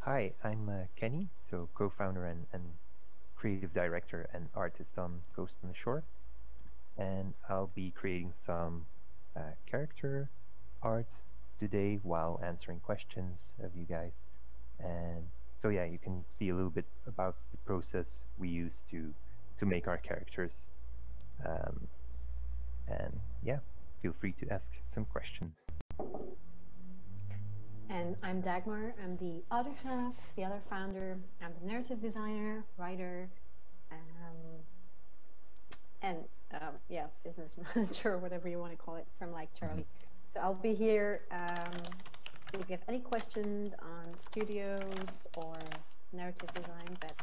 Hi, I'm Kenny, so co-founder and creative director and artist on Ghost on the Shore, and I'll be creating some character art today while answering questions of you guys. And so yeah, you can see a little bit about the process we use to make our characters. Um, and yeah, feel free to ask some questions. And I'm Dagmar. I'm the other half, the other founder. I'm the narrative designer, writer, and business manager, whatever you want to call it, from like Charlie. So I'll be here if you have any questions on studios or narrative design, but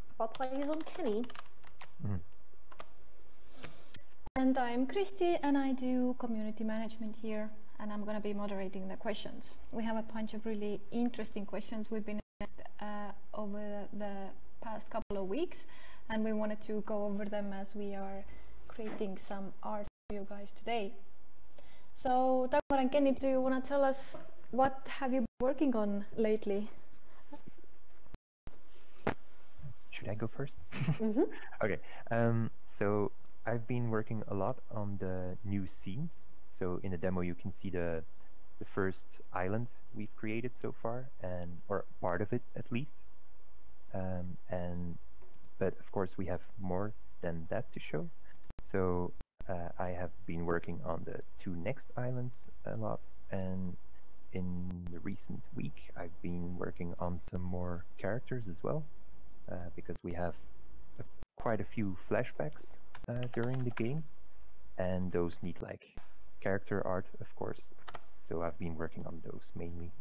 spotlight is on Kenny. Mm. And I'm Christy, and I do community management here, and I'm going to be moderating the questions. We have a bunch of really interesting questions we've been asked over the past couple of weeks, and we wanted to go over them as we are creating some art for you guys today. So, Dagmar and Kenny, do you want to tell us what have you been working on lately? Should I go first? Mm-hmm. Okay. So I've been working a lot on the new scenes. So in the demo, you can see the first island we've created so far, or part of it at least. But of course, we have more than that to show. So I have been working on the two next islands a lot, and in the recent week, I've been working on some more characters as well, because we have quite a few flashbacks during the game, and those need like character art, of course. So I've been working on those mainly.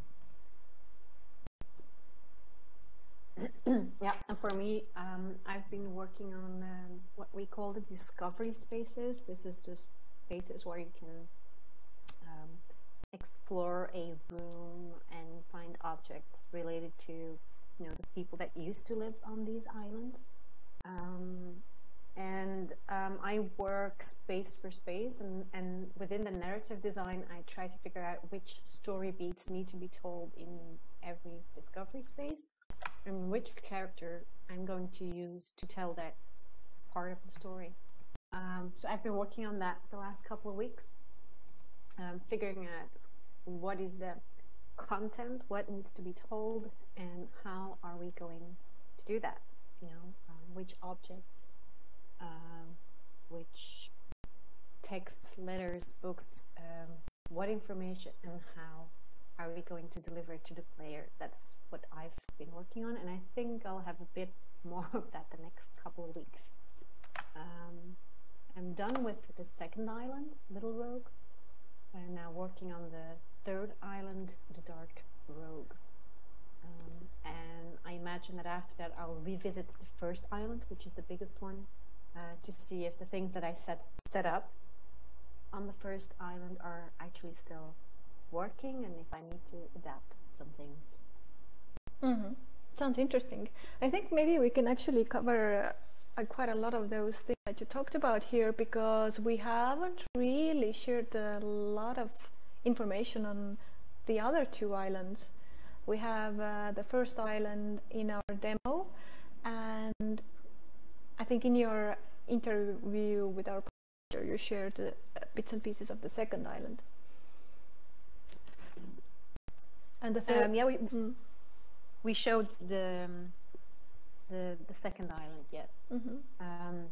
Yeah, and for me, I've been working on what we call the discovery spaces. This is just spaces where you can explore a room and find objects related to, the people that used to live on these islands. I work space for space, and within the narrative design, I try to figure out which story beats need to be told in every discovery space, and which character I'm going to use to tell that part of the story. So I've been working on that the last couple of weeks, figuring out what is the content, what needs to be told, and how are we going to do that? Which objects, which texts, letters, books, what information, and how are we going to deliver it to the player? That's what I've been working on, and I think I'll have a bit more of that the next couple of weeks. I'm done with the second island, Little Rogue. I'm now working on the third island, the Dark Rogue. And I imagine that after that I'll revisit the first island, which is the biggest one, to see if the things that I set up on the first island are actually still working, and if I need to adapt some things. Mm-hmm. Sounds interesting. I think maybe we can actually cover quite a lot of those things that you talked about here, because we haven't really shared a lot of information on the other two islands. We have the first island in our demo, and I think in your interview with our publisher you shared bits and pieces of the second island. And the third, we showed the second island, yes. Mm-hmm.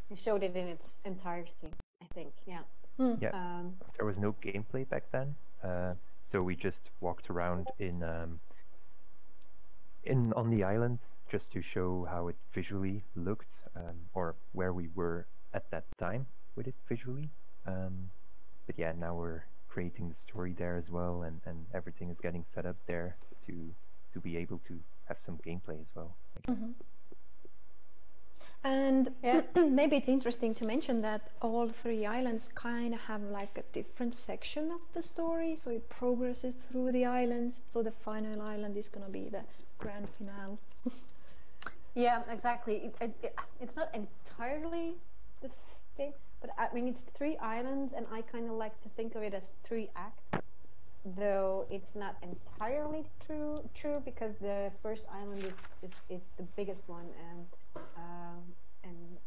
We showed it in its entirety, I think. Yeah. Yeah. There was no gameplay back then, so we just walked around on the island just to show how it visually looked, or where we were at that time with it visually. But yeah, now we're creating the story there as well, and everything is getting set up there to be able to have some gameplay as well, I guess. Mm-hmm. And maybe it's interesting to mention that all three islands kind of have like a different section of the story, so it progresses through the islands. So the final island is going to be the grand finale. Yeah, exactly. It's not entirely the same, but I mean it's three islands, and I kind of like to think of it as three acts. though it's not entirely true because the first island is the biggest one, and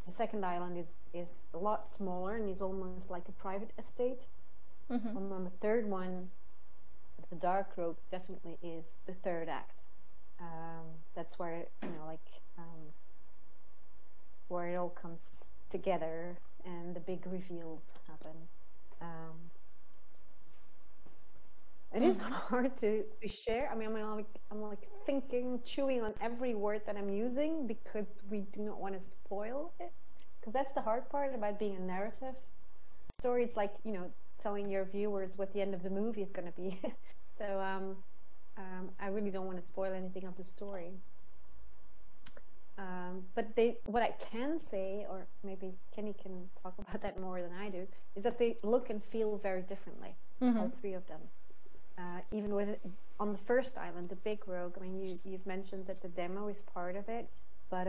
the second island is a lot smaller and is almost like a private estate. Mm-hmm. And then the third one, the Dark Road, definitely is the third act. That's where, where it all comes together and the big reveals happen. It is hard to share. I mean, I'm like thinking, chewing on every word that I'm using because we do not want to spoil it. Because that's the hard part about being a narrative story. It's like, telling your viewers what the end of the movie is going to be. So I really don't want to spoil anything of the story. But what I can say, or maybe Kenny can talk about that more than I do, is that they look and feel very differently, all three of them. Even with on the first island, the big rogue. I mean, you've mentioned that the demo is part of it, but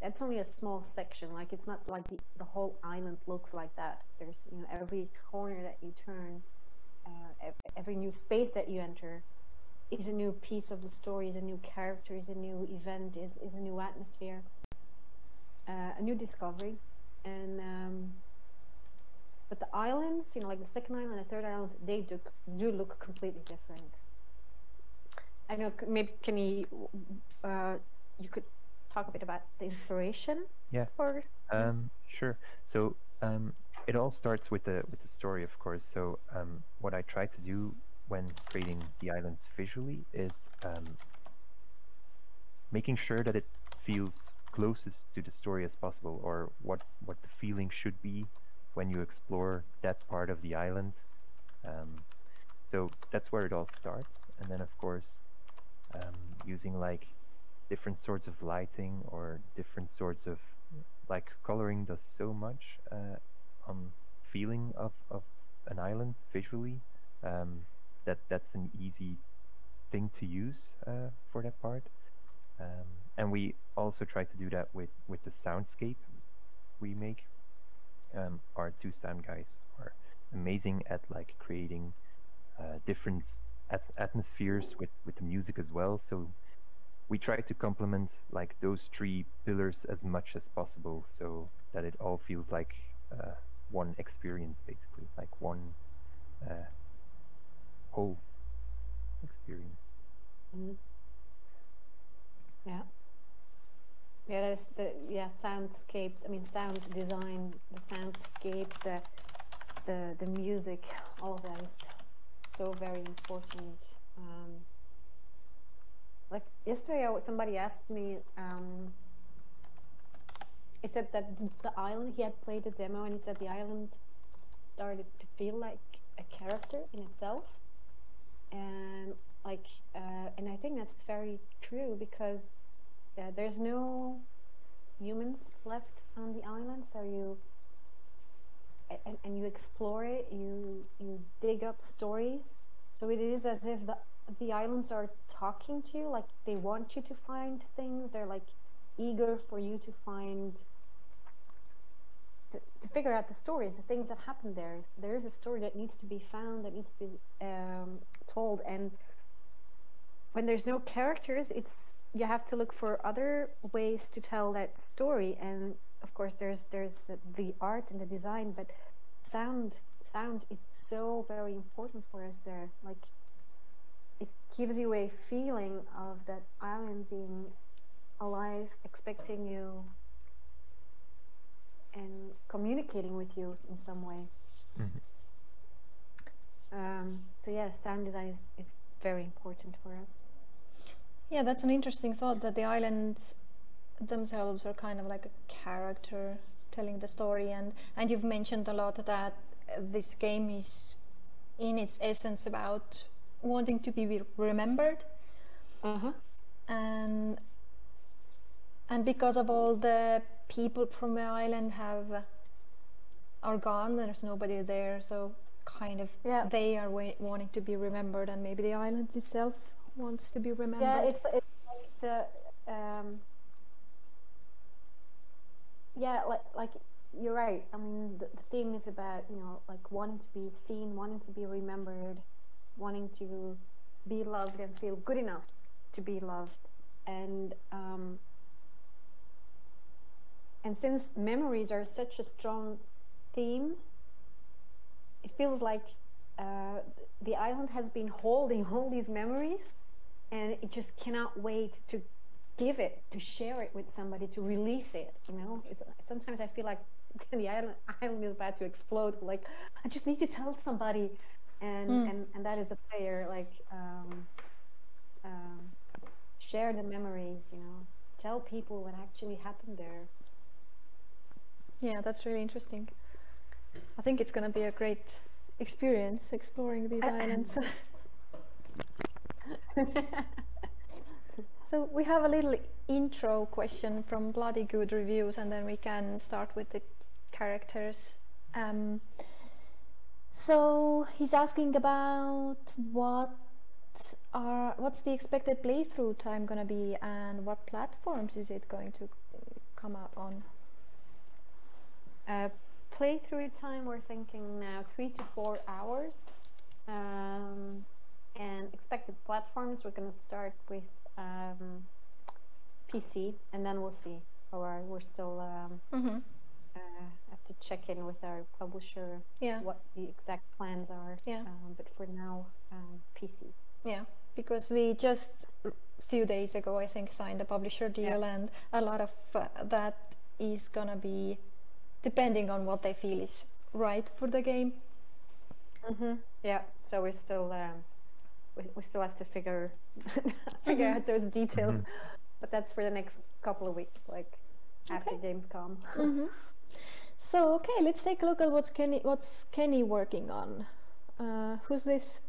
that's only a small section. Like, it's not like the whole island looks like that. There's every corner that you turn, every new space that you enter is a new piece of the story, is a new character, is a new event, is a new atmosphere, a new discovery, and. But the islands, like the second island and the third island, they do look completely different. I know, maybe Kenny, you could talk a bit about the inspiration. Yeah. For Sure. So it all starts with the story, of course. So what I try to do when creating the islands visually is making sure that it feels closest to the story as possible, or what the feeling should be when you explore that part of the island. So that's where it all starts. And then, of course, using like different sorts of lighting or different sorts of like coloring does so much on feeling of an island visually. That's an easy thing to use for that part. And we also try to do that with the soundscape we make. Our two sound guys are amazing at like creating different atmospheres with the music as well. So we try to complement like those three pillars as much as possible, so that it all feels like one experience, basically, like one whole experience. Mm-hmm. Yeah. Yeah, there's soundscapes. I mean, sound design, the soundscapes, the music, all of that is so very important. Like yesterday, somebody asked me. He said that the island, he had played a demo, and he said the island started to feel like a character in itself, and and I think that's very true because. There's no humans left on the island, so you explore it. You dig up stories. So it is as if the islands are talking to you, like they want you to find things. They're like eager for you to find, to figure out the stories, the things that happen there. There is a story that needs to be found, that needs to be told, and when there's no characters, you have to look for other ways to tell that story. And of course there's the art and the design, but sound is so very important for us there. Like, it gives you a feeling of that island being alive, expecting you and communicating with you in some way. So yeah, sound design is very important for us. Yeah, that's an interesting thought, that the islands themselves are kind of like a character telling the story, and you've mentioned a lot that this game is in its essence about wanting to be remembered. And because of all the people from the island are gone, there's nobody there, so kind of they are wanting to be remembered, and maybe the island itself wants to be remembered. Yeah, it's like the like you're right. I mean, the theme is about like wanting to be seen, wanting to be remembered, wanting to be loved and feel good enough to be loved. And since memories are such a strong theme, it feels like the island has been holding all these memories, and it just cannot wait to give it, to share it with somebody, to release it. You know, sometimes I feel like the island is about to explode. Like, I just need to tell somebody, and that is a player. Like, share the memories. You know, tell people what actually happened there. Yeah, that's really interesting. I think it's going to be a great experience exploring these islands. So we have a little intro question from Bloody Good Reviews, and then we can start with the characters. So he's asking about what's the expected playthrough time gonna be, and what platforms is it going to come out on? Playthrough time, we're thinking now 3 to 4 hours. And expected platforms, we're going to start with PC, and then we'll see. Or we're still have to check in with our publisher what the exact plans are. But for now, PC. Yeah, because we just a few days ago, I think, signed a publisher deal, and a lot of that is going to be depending on what they feel is right for the game. Yeah, so we're still we still have to figure out those details, but that's for the next couple of weeks, like after Gamescom. So okay, let's take a look at what's Kenny working on. Who's this?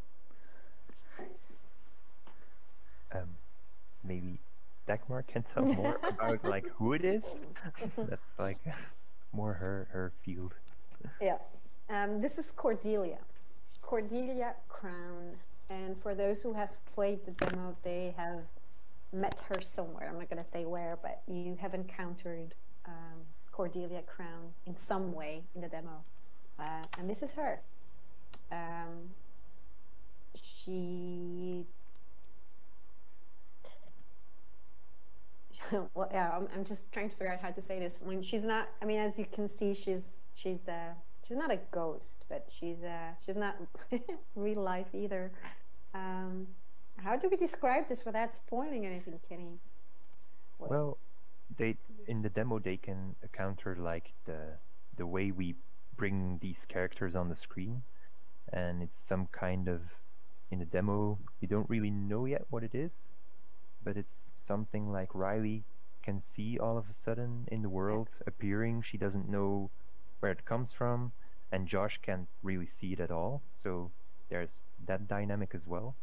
Maybe Dagmar can tell more about like who it is. That's like more her field. Yeah, this is Cordelia Crown, and for those who have played the demo, they have met her somewhere. I'm not going to say where, but you have encountered Cordelia Crown in some way in the demo, and this is her. Well, yeah, I'm just trying to figure out how to say this. When she's not, I mean, as you can see, she's not a ghost, but she's not real life either. How do we describe this without spoiling anything, Kenny? Well, in the demo they can encounter like the way we bring these characters on the screen, and it's some kind of, in the demo you don't really know yet what it is, but it's something like Riley can see all of a sudden in the world appearing. She doesn't know where it comes from, and Josh can't really see it at all, so there's that dynamic as well.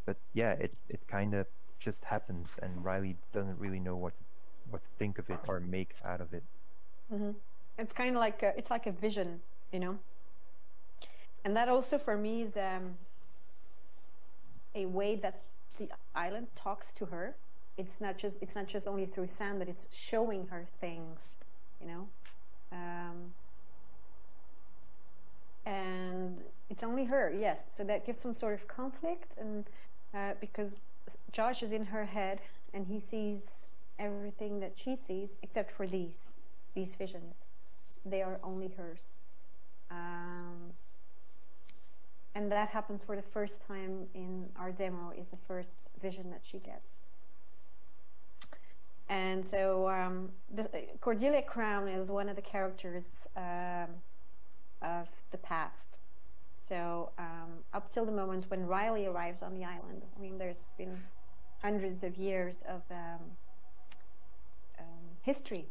But yeah, it kind of just happens, and Riley doesn't really know what to think of it or make out of it. It's kind of like it's like a vision, you know, and that also for me is a way that the island talks to her. It's not just only through sound, but it's showing her things, you know. And it's only her, yes. So that gives some sort of conflict, and because Josh is in her head and he sees everything that she sees, except for these visions. They are only hers. And that happens for the first time in our demo, is the first vision that she gets. And so Cordelia Crown is one of the characters of the past. So up till the moment when Riley arrives on the island, I mean, there's been hundreds of years of history.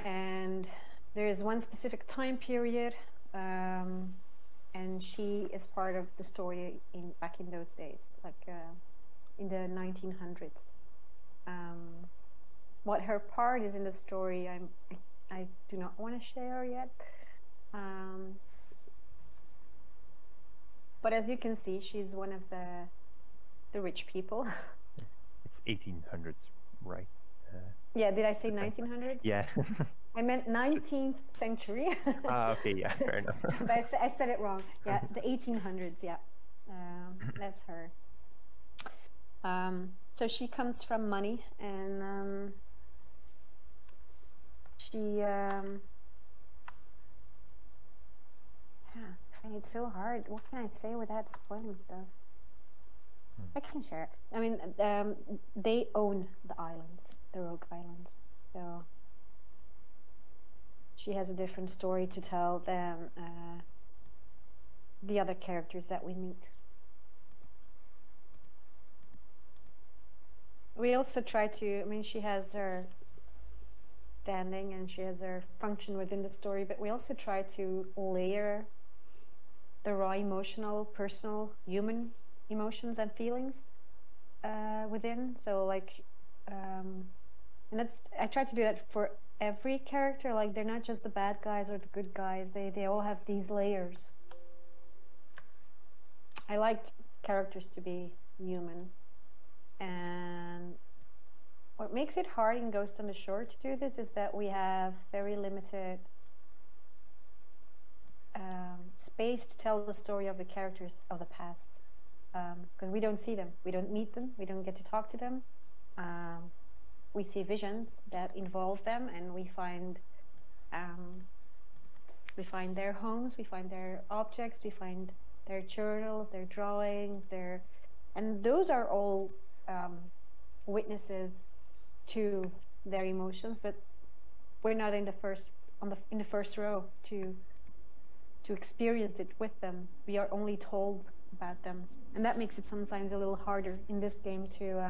And there is one specific time period, and she is part of the story back in those days, like in the 1900s. What her part is in the story, I do not want to share yet. But as you can see, she's one of the rich people. It's 1800s, right? Yeah, did I say 1900s? Yeah. I meant 19th century. Okay, yeah, fair enough. But I said it wrong. Yeah, the 1800s. Yeah, that's her. So she comes from money, and she. Yeah, I find it so hard. What can I say without spoiling stuff? I can share it. I mean, they own the islands, the Rogue Islands. So she has a different story to tell than the other characters that we meet. We also try to, I mean, she has her standing and she has her function within the story, but we also try to layer the raw emotional, personal, human emotions and feelings within. So like, and that's, I try to do that for every character. Like, they're not just the bad guys or the good guys. They all have these layers. I like characters to be human. And what makes it hard in Ghost on the Shore to do this is that we have very limited space to tell the story of the characters of the past, because we don't see them, we don't meet them, we don't get to talk to them. We see visions that involve them, and we find their homes, we find their objects, we find their journals, their drawings, and those are all witnesses to their emotions, but we're not in the first row to experience it with them. We are only told about them, and that makes it sometimes a little harder in this game to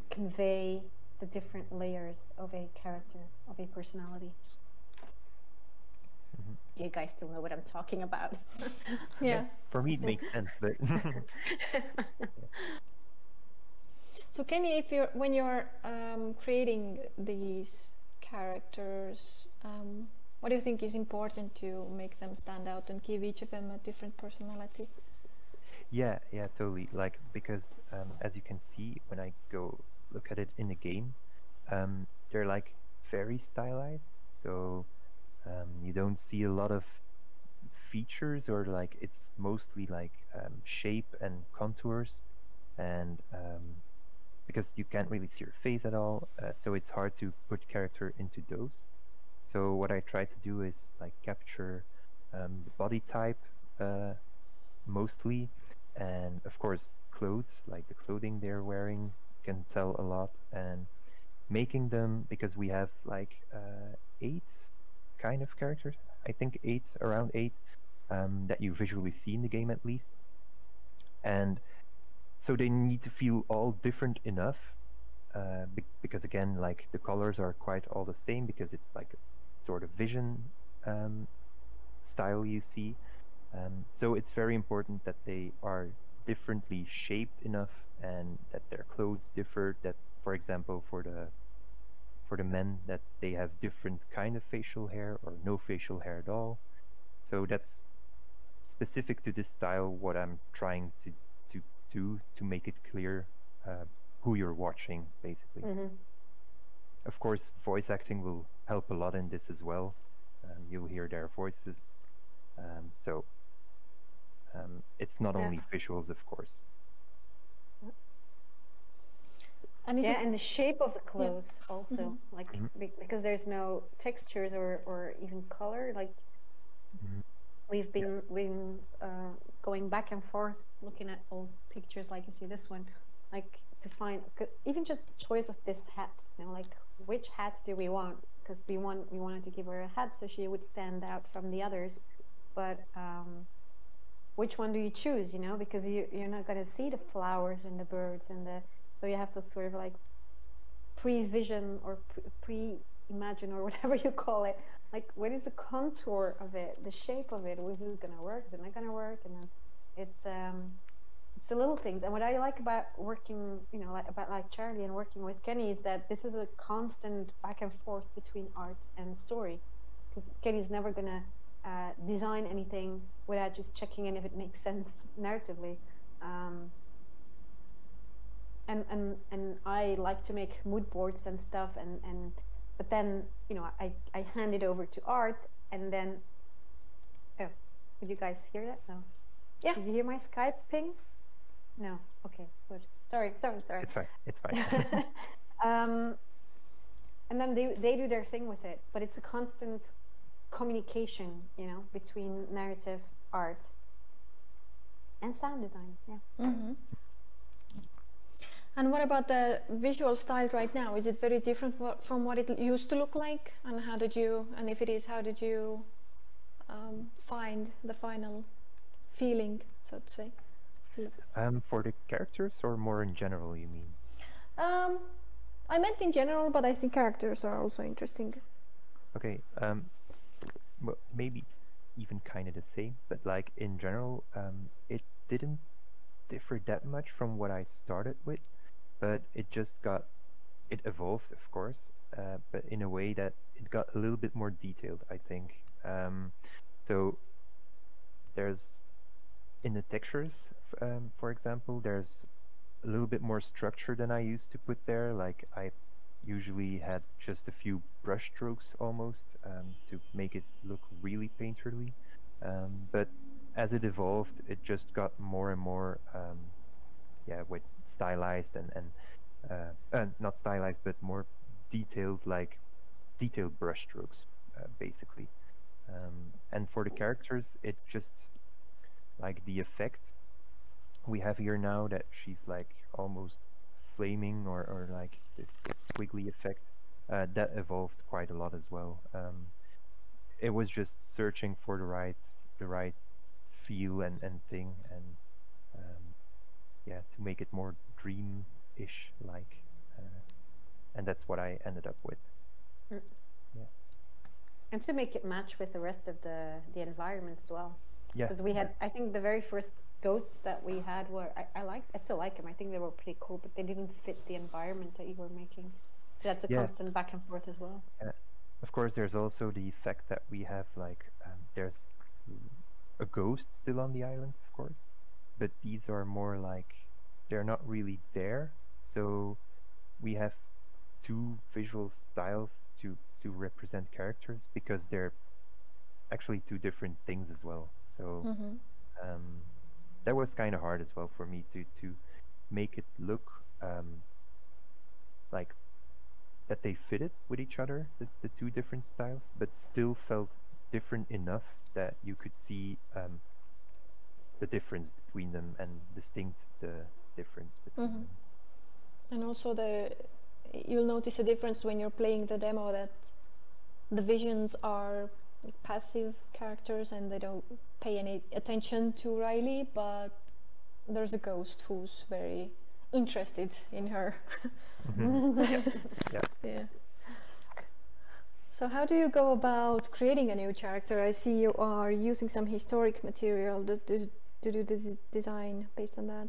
convey the different layers of a character, of a personality. You guys still know what I'm talking about. Yeah. For me, it makes sense, but So Kenny, when you're creating these characters, what do you think is important to make them stand out and give each of them a different personality? yeah, totally. Like, because as you can see when I go look at it in the game, they're like very stylized. So you don't see a lot of features, or like it's mostly like shape and contours, and because you can't really see your face at all, so it's hard to put character into those. So what I try to do is like capture the body type mostly, and of course clothes, like the clothing they're wearing can tell a lot, and making them, because we have like 8 kind of characters, I think around 8 that you visually see in the game at least, and so they need to feel all different enough, because again, like the colors are quite all the same, because it's like a sort of vision style you see. So it's very important that they are differently shaped enough, and that their clothes differ. That, for example, for the men, that they have different kind of facial hair or no facial hair at all. So that's specific to this style, what I'm trying to do to make it clear who you're watching, basically. Of course, voice acting will help a lot in this as well. You'll hear their voices. So it's not only visuals, of course. And and the shape of the clothes also, like because there's no textures or even color. Like we've been going back and forth looking at old pictures, like you see this one, like to find even just the choice of this hat. You know, like which hat do we want? Because we wanted to give her a hat so she would stand out from the others, but which one do you choose? You know, because you're not going to see the flowers and the birds and so you have to sort of like pre-vision or pre-imagine or whatever you call it. Like, what is the contour of it, the shape of it? Was it going to work? Is it not going to work? And then it's the little things. And what I like about working, like Charlie and working with Kenny, is that this is a constant back and forth between art and story. Because Kenny's never going to design anything without just checking in if it makes sense narratively. and I like to make mood boards and stuff, and but then I hand it over to art, and then did you guys hear that? No. Yeah. Did you hear my Skype ping? No. Okay. Good. Sorry. It's fine. It's fine. And then they do their thing with it, but it's a constant communication, between narrative, art, and sound design. Yeah. Mm-hmm. And what about the visual style right now? Is it very different from what it used to look like? And if it is, how did you find the final feeling, so to say? For the characters, or more in general, you mean? I meant in general, but I think characters are also interesting. Okay. Well, maybe it's even kind of the same, but like in general, it didn't differ that much from what I started with, but it evolved, of course, but in a way that it got a little bit more detailed, I think. So there's, in the textures, for example, there's a little bit more structure than I used to put there. Like I usually had just a few brush strokes almost, to make it look really painterly. But as it evolved, it just got more and more, with stylized and not stylized, but more detailed, like detailed brush strokes, basically. And for the characters, it just, like the effect we have here now, that she's like almost flaming, or like this squiggly effect, that evolved quite a lot as well. It was just searching for the right feel and thing, and to make it more dream-ish like, and that's what I ended up with. Yeah. And to make it match with the rest of the environment as well. Yeah. Because we had, I think the very first ghosts that we had were, I still like them. I think they were pretty cool, but they didn't fit the environment that you were making. So that's a constant back and forth as well. Yeah. Of course, there's also the effect that we have, like, there's a ghost still on the island, of course, but these are more like, they're not really there. So we have two visual styles to represent characters, because they're actually two different things as well. So that was kind of hard as well for me to make it look like that they fitted with each other, the two different styles, but still felt different enough that you could see the difference between them, and distinct the difference between them. And also you'll notice a difference when you're playing the demo, that the visions are like passive characters and they don't pay any attention to Riley, but there's a ghost who's very interested in her. Yeah. So how do you go about creating a new character? I see you are using some historic material to do this design based on that.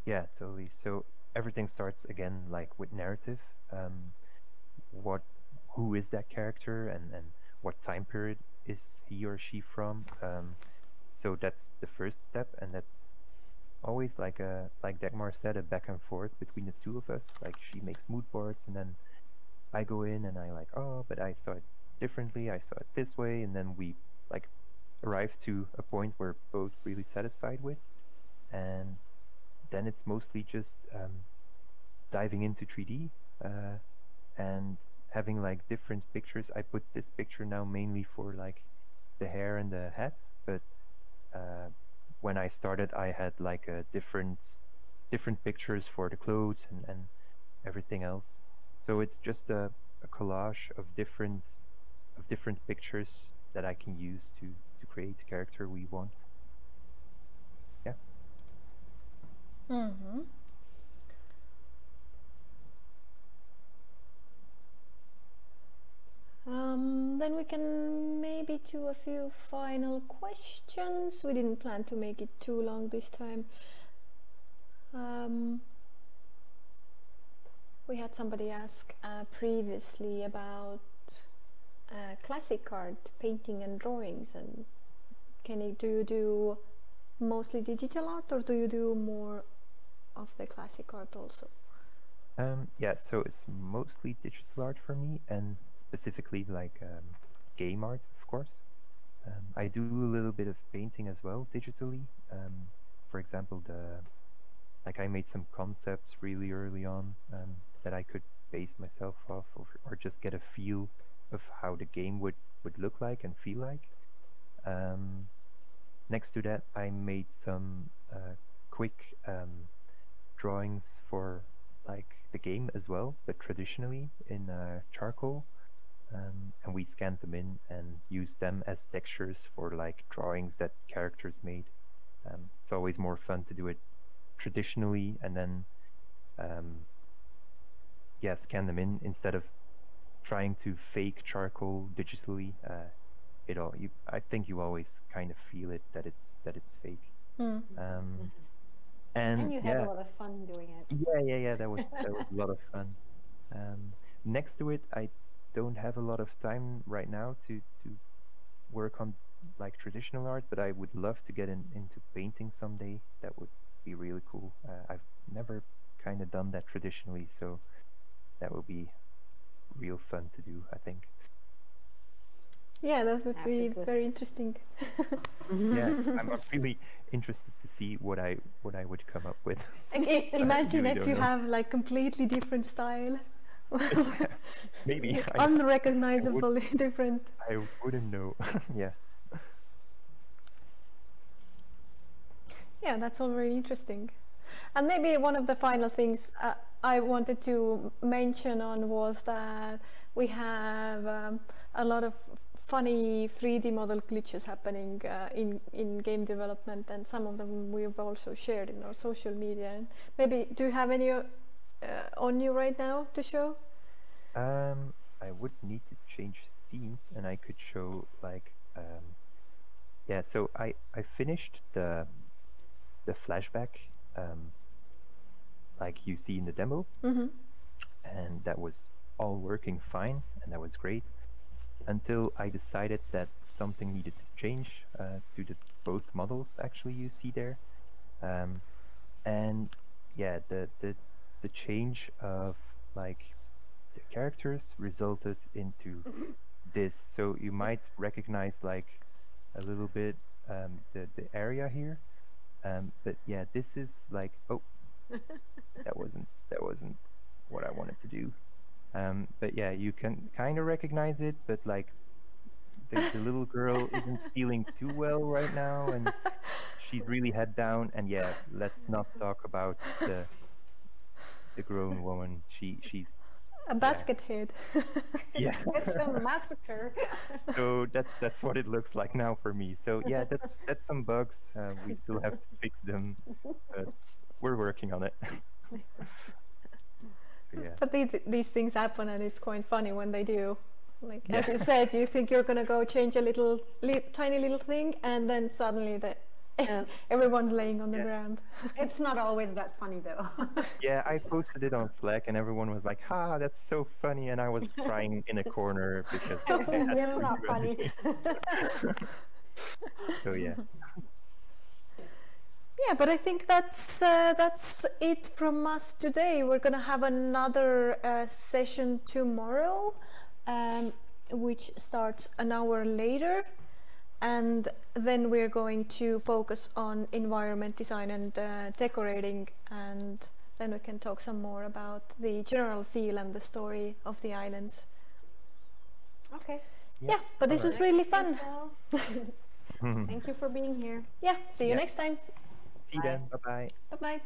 Yeah, totally. So everything starts again like with narrative. Who is that character, and what time period is he or she from? So that's the first step, and that's always like Dagmar said, a back and forth between the two of us. Like, she makes mood boards, and then I go in and I like, oh, but I saw it differently, I saw it this way, and then we like arrive to a point we're both really satisfied with, and then it's mostly just diving into 3D and having like different pictures. I put this picture now mainly for like the hair and the hat, but when I started I had like different pictures for the clothes and everything else. So it's just a collage of different pictures that I can use to create the character we want. Yeah. Mm-hmm. Then we can maybe do a few final questions. We didn't plan to make it too long this time. We had somebody ask previously about classic art, painting and drawings. And do you do mostly digital art, or do you do more the classic art also? Yeah, so it's mostly digital art for me, and specifically like game art, of course. I do a little bit of painting as well digitally. For example, like I made some concepts really early on that I could base myself off, or just get a feel of how the game would look like and feel like. Next to that, I made some quick drawings for like the game as well, but traditionally in charcoal. And we scanned them in and used them as textures for like drawings that characters made. It's always more fun to do it traditionally and then yeah, scan them in instead of trying to fake charcoal digitally. I think you always kind of feel it that it's fake. Mm. And you had yeah, a lot of fun doing it. yeah. That was a lot of fun. Next to it, I don't have a lot of time right now to work on like traditional art, but I would love to get into painting someday. That would be really cool. I've never kind of done that traditionally, so that would be real fun to do, I think. Yeah, that would be Absolutely. very interesting. Yeah, I'm really interested to see what I would come up with. Imagine really if don't you know. have like completely different style. Maybe Unrecognizably different. I wouldn't know. Yeah. Yeah, that's all very interesting. And maybe one of the final things I wanted to mention on was that we have a lot of funny 3D model glitches happening in game development, and some of them we've also shared in our social media. And maybe, do you have any on you right now to show? I would need to change scenes, and I could show like yeah. So I finished the flashback like you see in the demo, Mm-hmm. and that was all working fine, and that was great until I decided that something needed to change to the both models actually you see there, and yeah, the change of like the characters resulted into this. So you might recognize like a little bit the area here, but yeah, this is like, oh, that wasn't what I wanted to do. But yeah, you can kind of recognize it, but like the little girl isn't feeling too well right now, and she's really head down. And yeah, let's not talk about the grown woman. She's A basket head. yeah. It's a massacre. So that's what it looks like now for me. So yeah, that's some bugs. We still have to fix them, but we're working on it. Yeah. But these things happen, and it's quite funny when they do. Like Yeah. as you said, you think you're gonna go change a little tiny little thing, and then suddenly everyone's laying on the Yeah. ground. It's not always that funny though. Yeah, I posted it on Slack, and everyone was like, "Ha, that's so funny!" And I was crying in a corner because It's not funny. So yeah. Yeah, but I think that's it from us today. We're gonna have another session tomorrow, which starts an hour later, and then we're going to focus on environment design and decorating, and then we can talk some more about the general feel and the story of the islands. Okay. Yeah, but this was really fun. Thank you for being here. Yeah, see you Yeah. next time. See you then. Bye bye. Bye bye.